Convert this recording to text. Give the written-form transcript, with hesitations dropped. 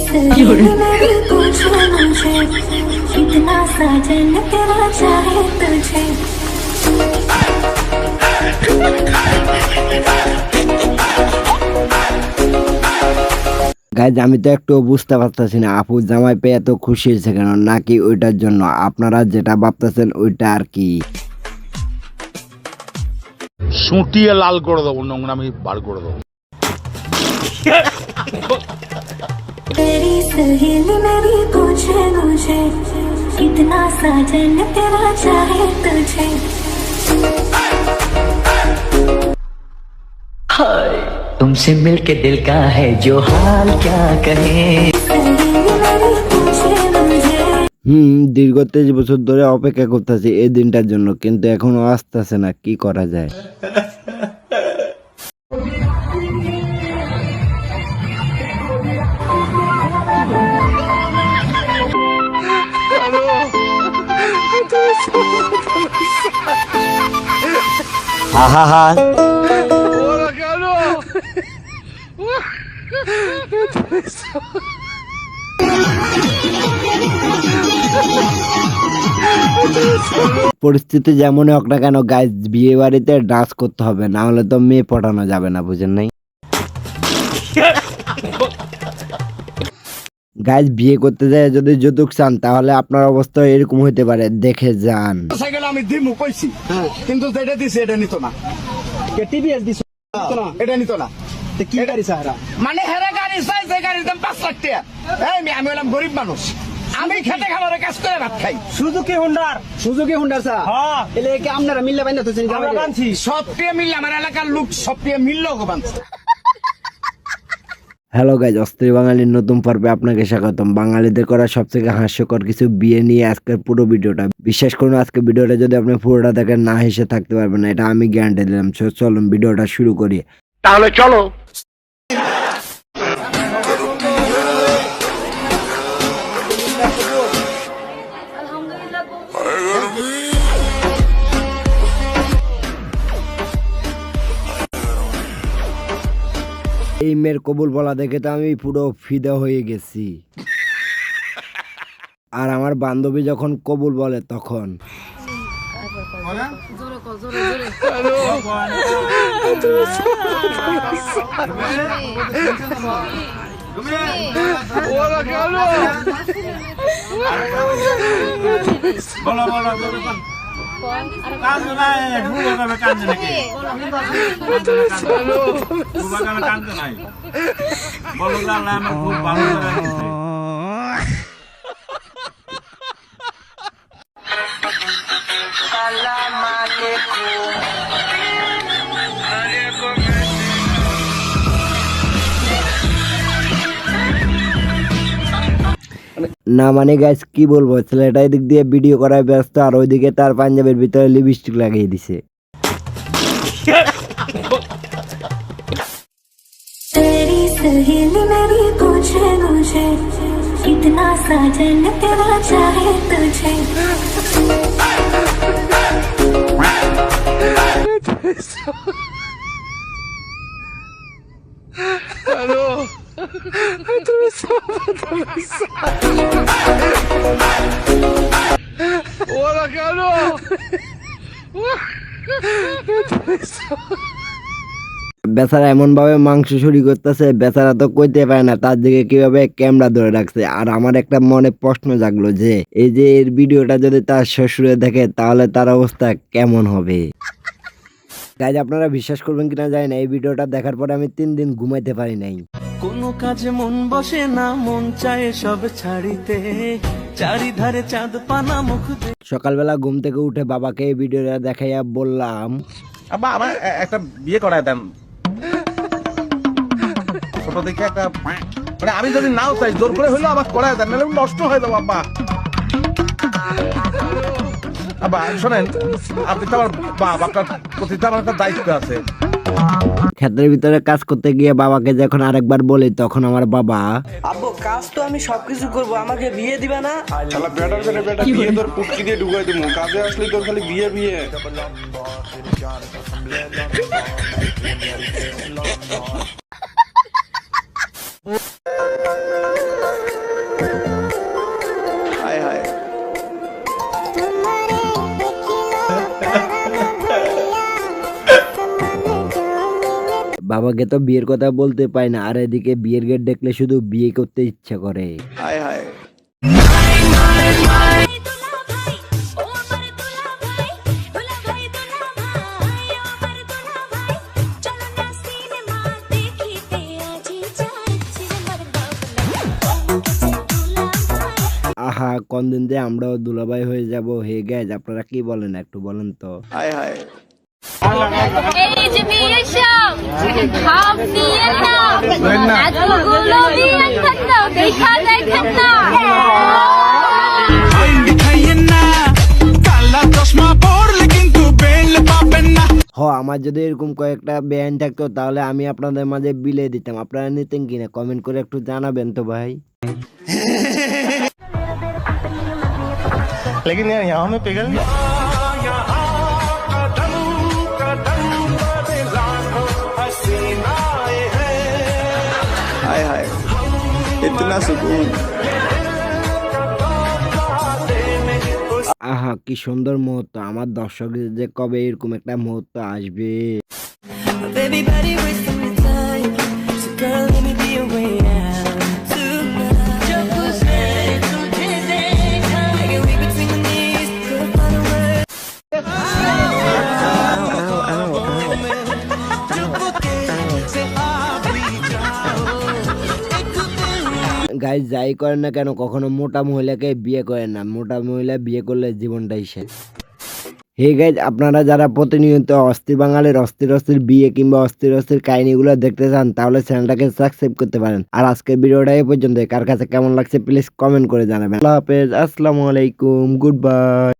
Guys আমি তো একটু বুঝতে পারতেছি না আপু জামাই পেয়ে এত খুশি হয়েছে কেন, নাকি ওইটার জন্য আপনারা যেটা ভাবতেছেন ওইটা আর কি। সুটিয়ে লাল করে দেবো, নোংরামি বার করে দেবো। तेरी सहेली मेरी पूछे मुझे कितना साजन तेरा चाहे तुझे। हाय तुमसे मिलके दिल का है जो हाल क्या कहे। দীর্ঘ 23 বছর ধরে অপেক্ষা করতেছি এই দিনটার জন্য, কিন্তু এখনো আসতেছে না, কি করা যায়। পরিস্থিতি যেমন হোক না কেন গাইজ বিয়ে বাড়িতে ডান্স করতে হবে, না হলে তো মেয়ে পটানো যাবে না, বুঝেন নাই। গাইজ বিয়ে করতে যায় যদি যৌতুক চান তাহলে আপনার অবস্থা এরকম হইতে পারে, দেখে যান। সাইকেল আমি দিমু কইছি কিন্তু যেটা দিছে এটা নিত না। কে টিভিএস দিছ না, এটা নিত না। তে কি গাড়ি সারা মানে হেরে গাড়ি চাইছে, গাড়ির দাম 5 লাখ টাকা। এই আমি হলাম গরিব মানুষ, আমি খেতে খামারে কাজ করে ভাত খাই। সুজুকি হুন্ডার স্যার। হ্যাঁ এলে কি আপনারা মিললে বাইনা তো চিনি আমরা বানছি সবটিয়ে মিললে আমার এলাকার লোক সবটিয়ে মিললো গো বানছে। হ্যালো গাইজ, অস্থির বাঙালির নতুন পর্বে আপনাকে স্বাগতম। বাঙালিদের করা সবথেকে হাস্যকর কিছু বিয়ে নিয়ে আজকের পুরো ভিডিওটা। বিশ্বাস করুন আজকে ভিডিওটা যদি আপনি পুরোটা দেখেন না হেসে থাকতে পারবেন না, এটা আমি গ্যারান্টি দিলাম। চলুন ভিডিওটা শুরু করি। তাহলে চলো। এই মেয়ের কবুল বলা দেখে তো আমি পুরো ফিদা হয়ে গেছি। আর আমার বান্ধবী যখন কবুল বলে তখন না মানে গাইস কি বলবো, ছেলেটা এদিক দিয়ে ভিডিও করায় ব্যস্ত আর ওইদিকে তার পাঞ্জাবের ভিতরে লিপস্টিক লাগিয়ে দিছে। तेरी सहेली मेरी पूछे मुझे कितना साजन तेरा चाहे तुझे। বেচারা এমন ভাবে মাংস চুরি করতেছে, বেচারা তো কইতে পারে না তার দিকে কিভাবে ক্যামেরা ধরে রাখছে। আর আমার একটা মনে প্রশ্ন জাগলো যে এই যে এর ভিডিওটা যদি তার শ্বশুরে দেখে তাহলে তার অবস্থা কেমন হবে। গাইজ আপনারা বিশ্বাস করবেন কিনা জানি না, এই ভিডিওটা দেখার পরে আমি 3 দিন ঘুমাইতে পারি নাই। কোনো কাজে মন বসে না, মন চায় সব ছাড়িতে, চারিধারে চাঁদ পানা মুখ। সকালবেলা ঘুম থেকে উঠে বাবাকে এই ভিডিওটা দেখাইয়া বললাম, আব্বা আমার একটা বিয়ে করায় দেন। ছোট দেখে একটা মানে আমি যদি নাও চাই জোর করে হইলো আমার করায় দেন, নাহলে নষ্ট হয়ে যাবো। আব্বা আব্বা শোনেন, আপনি তো আমার বাপ, আপনার প্রতি তো আমার একটা দায়িত্ব আছে। ক্ষেতের ভিতরে কাজ করতে গিয়ে বাবাকে যখন আরেকবার বলি তখন আমার বাবা, আব্বু কাজ তো আমি সবকিছু করবো, আমাকে বিয়ে দিবে না? শালা বেটার করে বেটা বিয়ে তোর পুটকি দিয়ে ঢুকাই দিমু, কাজে আসলে তোর খালি বিয়ে বিয়ে। সবাইকে তো বিয়ের কথা বলতে পাই না, আর এদিকে বিয়ের গেট দেখলে শুধু বিয়ে করতে ইচ্ছা করে। হায় হায় আহা, কোন দিন যে আমরাও দুলাভাই হয়ে যাব। হে গাইজ, আপনারা কি বলেন একটু বলেন তো। হায় হায় এই যে বিয়ে সব ভাব নিয়ে না এতগুলো বিয়ে থাকতো দেখা দেখেন না আমার যদি এরকম কয়েকটা ব্যান্ড থাকতো তাহলে আমি আপনাদের মাঝে বিলে দিতাম। আপনারা নিতেন কিনা কমেন্ট করে একটু জানাবেন তো ভাই। लेकिन यार यहाँ में पिघल गया हाय हाय इतना सुकून আহা, কি সুন্দর মুহূর্ত। আমার দর্শকদের যে কবে এরকম একটা মুহূর্ত আসবে। Baby, body wasting my time. So girl, let me be your way out tonight. Jab tujhe dekha, I can read between the knees, couldn't find a word. Guys, যাই করেন না কেন কখনো মোটা মহিলাকে বিয়ে করেন না। মোটা মহিলা বিয়ে করলে জীবনটাই শেষ। হে গাইজ, আপনারা যারা প্রতিনিয়ত অস্থির বাঙালির অস্থির অস্থির বিয়ে কিংবা অস্থির অস্থির কাহিনীগুলো দেখতে চান তাহলে চ্যানেলটাকে সাবস্ক্রাইব করতে পারেন। আর আজকের ভিডিওটা এই পর্যন্ত। কার কাছে কেমন লাগছে প্লিজ কমেন্ট করে জানাবেন। আল্লাহ হাফেজ, আসসালামু আলাইকুম, গুড বাই।